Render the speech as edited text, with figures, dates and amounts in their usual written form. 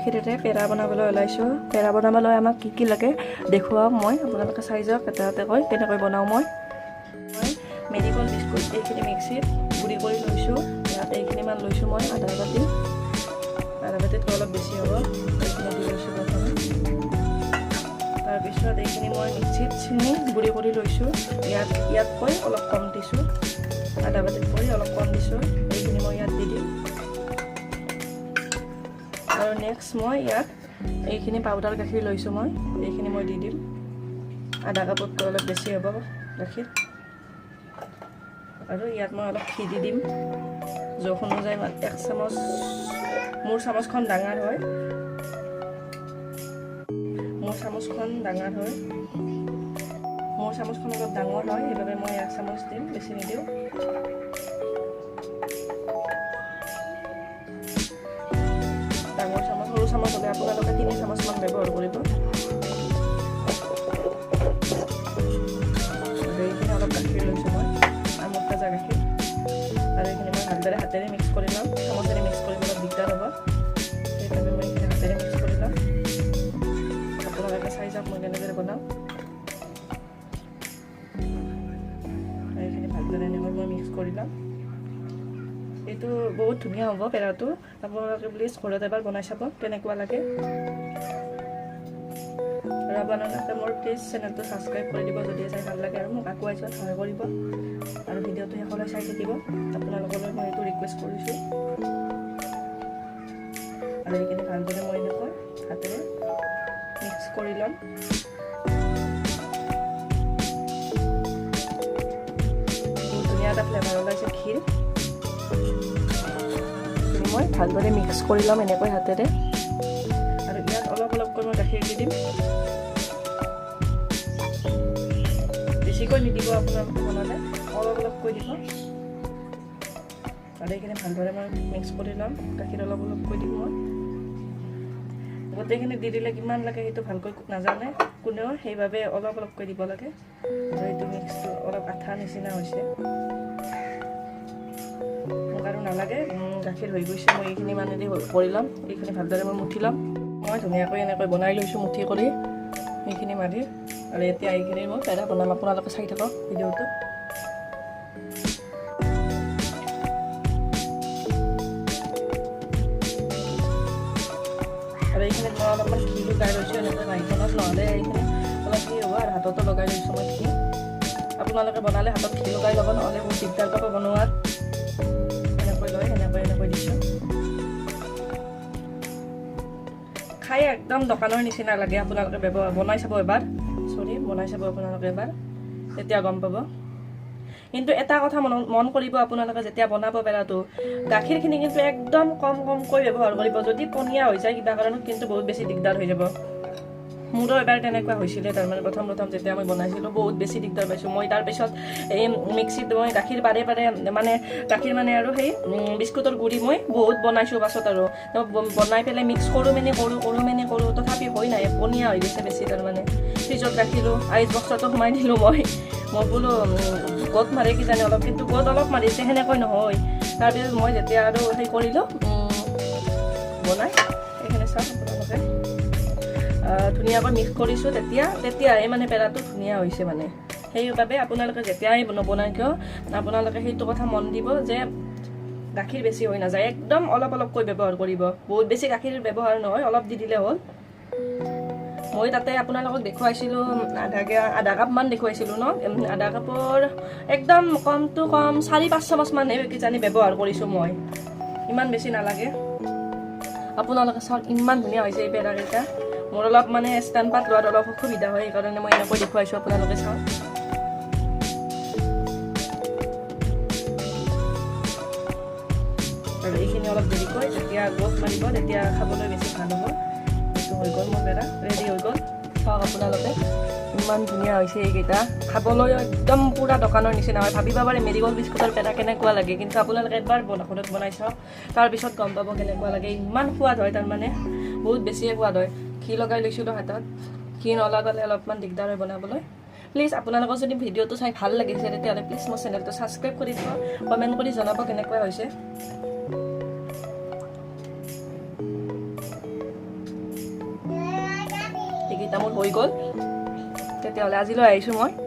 গাখীৰেৰে পেৰা বনাবলৈ ওলাইছোঁ। পেৰা বনাবলৈ আমাক কি লাগে দেখুৱাম মই, আপোনালোকে চাই যাওক এটা এটাকৈ কেনেকৈ বনাওঁ। মই মেৰিগ'ল্ড বিস্কুট এইখিনি মিক্সিত গুড়ি কৰি লৈছোঁ। ইয়াত এইখিনিমান লৈছোঁ মই আধা বাতিতকৈ অলপ বেছি হ'ব, এইখিনি দি লৈছোঁ প্ৰথমে। তাৰপিছত এইখিনি মই মিক্সিত চিনি গুড়ি কৰি লৈছোঁ। ইয়াতকৈ অলপ কম দিছোঁ, আধা বাতিতকৈ অলপ কম দিছোঁ। এইখিনি মই ইয়াত দি দিম। আৰু নেক্সট মই ইয়াত এইখিনি পাউডাৰ গাখীৰ লৈছোঁ মই, এইখিনি মই দি দিম। আধা কাপতকৈ অলপ বেছি হ'ব গাখীৰ। আৰু ইয়াত মই অলপ ঘি দি দিম জোখ অনুযায়ী। 1 চামুচ, মোৰ চামুচখন ডাঙৰ হয়, মোৰ চামুচখন অলপ ডাঙৰ হয়, সেইবাবে মই 1 চামুচ দিম, বেছি নিদিওঁ। ডাঙৰ চামুচ, সৰু চামুচ হ'লে আপোনালোকে 3 চামুচমান ব্যৱহাৰ কৰিব। এইখিনি অলপ গাখীৰ লৈছোঁ মই, আমুল তাজা গাখীৰ। আৰু এইখিনি মই ভালদৰে হাতেৰে মিক্স কৰি ল'ম। চামুচেৰে মিক্স কৰিব অলপ দিগদাৰ হ'ব, সেইবাবে মই এইখিনি হাতেৰে মিক্স কৰি ল'ম। আপোনালোকে চাই যাওক মই কেনেদৰে বনাওঁ। এইখিনি ভালদৰে এনেকৈ মই মিক্স কৰি ল'ম। এইটো বহুত ধুনীয়া হ'ব পেৰাটো। আপোনালোকে প্লিজ ঘৰত এবাৰ বনাই চাব কেনেকুৱা লাগে। আৰু আপোনালোকে মোৰ প্লিজ চেনেলটো ছাবস্ক্ৰাইব কৰি দিব যদি চাই ভাল লাগে, আৰু মোক আকৌ এজন সহায় কৰিব আৰু ভিডিঅ'টো শেষলৈ চাই থাকিব। আপোনালোকলৈ মই এইটো ৰিকুৱেষ্ট কৰিছোঁ। আৰু এইখিনি ভালদৰে মই এনেকৈ হাতেৰে মিক্স কৰি ল'ম। বহুত ধুনীয়া এটা ফ্লেভাৰ ওলাইছে ঘিৰ। মই ভালদৰে মিক্স কৰি ল'ম এনেকৈ হাতেৰে। আৰু ইয়াত অলপ অলপকৈ মই গাখীৰ দি দিম, বেছিকৈ নিদিব আপোনালোকে বনালে, অলপ অলপকৈ দিব। আৰু এইখিনি ভালদৰে মই মিক্স কৰি ল'ম। গাখীৰ অলপ অলপকৈ দিম মই। গোটেইখিনি দি দিলে কিমান লাগে সেইটো ভালকৈ নাজানে কোনেও, সেইবাবে অলপ অলপকৈ দিব লাগে। আৰু এইটো মিক্সটো অলপ আঠা নিচিনা হৈছে, মোক আৰু নালাগে, গাখীৰ হৈ গৈছে। মই এইখিনি মানেদি কৰি ল'ম। এইখিনি ভালদৰে মই মুঠি ল'ম। মই ধুনীয়াকৈ এনেকৈ বনাই লৈছোঁ মুঠি কৰি এইখিনি মাৰি। আৰু এতিয়া এইখিনি মই পেৰা বনাম, আপোনালোকে চাই থাকক ভিডিঅ'টো। আৰু এইখিনিত মই অলপমান ঘি লগাই লৈছোঁ এনেকৈ বাহিৰখনত, নহ'লে এইখিনি অলপ ঘি হ'ব। আৰু হাততো লগাই লৈছোঁ মই ঘি। আপোনালোকে বনালে হাতত ঘি লগাই ল'ব, নহ'লে বহুত দিগদাৰ পাব বনোৱাত। এনেকৈ দিছোঁ। খাই একদম দোকানৰ নিচিনা লাগে। আপোনালোকে বনাই চাব এবাৰ, আপোনালোকে এবাৰ, তেতিয়া গম পাব। কিন্তু এটা কথা মন কৰিব আপোনালোকে যেতিয়া বনাব পেৰাটো, গাখীৰখিনি কিন্তু একদম কমকৈ ব্যৱহাৰ কৰিব। যদি পনীয়া হৈ যায় কিবা কাৰণত কিন্তু বহুত বেছি দিগদাৰ হৈ যাব। মোৰো এবাৰ তেনেকুৱা হৈছিলে, তাৰমানে প্ৰথম যেতিয়া মই বনাইছিলোঁ বহুত বেছি দিগদাৰ পাইছোঁ মই। তাৰপিছত এই মিক্সিত মই গাখীৰ বাৰে গাখীৰ আৰু সেই বিস্কুটৰ গুড়ি মই বহুত বনাইছোঁ পাছত। আৰু বনাই পেলাই মিক্স কৰোঁ তথাপি হৈ নাই, পনীয়া হৈ গৈছে বেছি। তাৰমানে ফ্ৰিজত ৰাখিলোঁ, আইচ বক্সতো সোমাই দিলোঁ মই বোলো গোট মাৰে কিজানি অলপ, কিন্তু গোট অলপ মাৰিছে, সেনেকৈ নহয়। তাৰপিছত মই যেতিয়া আৰু সেই কৰিলোঁ বনাই, এইখিনি চাওক আপোনালোকে ধুনীয়াকৈ মিক্স কৰিছোঁ, তেতিয়াহে মানে পেৰাটো ধুনীয়া হৈছে মানে। সেইবাবে আপোনালোকে যেতিয়াই নবনাই কিয় আপোনালোকে সেইটো কথা মন দিব যে গাখীৰ বেছি হৈ নাযায়। একদম অলপ অলপকৈ ব্যৱহাৰ কৰিব, বহুত বেছি গাখীৰ ব্যৱহাৰ নহয়, অলপ দি দিলে হ'ল। মই তাতে আপোনালোকক দেখুৱাইছিলোঁ আধা কাপমান দেখুৱাইছিলোঁ ন। আধা কাপৰ একদম কমটো কম 4-5 চামুচমানহে কিজানি ব্যৱহাৰ কৰিছোঁ মই, ইমান বেছি নালাগে। আপোনালোকে চাওক ইমান ধুনীয়া হৈছে এই পেৰাকেইটা। মোৰ অলপ মানে ষ্টেণ্ড পাত লোৱাত অলপ অসুবিধা হয়, সেইকাৰণে মই এনেকৈ দেখুৱাইছোঁ। আপোনালোকে চাওক। আৰু এইখিনি অলপ দেৰিকৈ যেতিয়া গোট মাৰিব তেতিয়া খাবলৈ বেছি ভাল হ'ব। এইটো হৈ গ'ল মোৰ পেৰা, ৰেডি হৈ গ'ল। চাওক আপোনালোকে ইমান ধুনীয়া হৈছে এইকেইটা। খাবলৈ একদম পূৰা দোকানৰ নিচিনা হয়। ভাবিব পাৰে মেৰিগ'ল্ড বিস্কুটৰ পেৰা কেনেকুৱা লাগে, কিন্তু আপোনালোকে এবাৰ ঘৰত বনাই চাওক, তাৰপিছত গম পাব কেনেকুৱা লাগে। ইমান সোৱাদ হয়, তাৰমানে বহুত বেছিয়ে সোৱাদ হয়। ঘি লগাই লৈছিলোঁ হাতত, ঘি নলগালে অলপমান দিগদাৰ হয় বনাবলৈ। প্লিজ আপোনালোকৰ যদি ভিডিঅ'টো চাই ভাল লাগিছে তেতিয়াহ'লে প্লিজ মোৰ চেনেলটো ছাবস্ক্ৰাইব কৰি দিব, কমেণ্ট কৰি জনাব কেনেকুৱা হৈছে। বাকীকেইটা মোৰ হৈ গ'ল তেতিয়াহ'লে আজিলৈ আহিছোঁ মই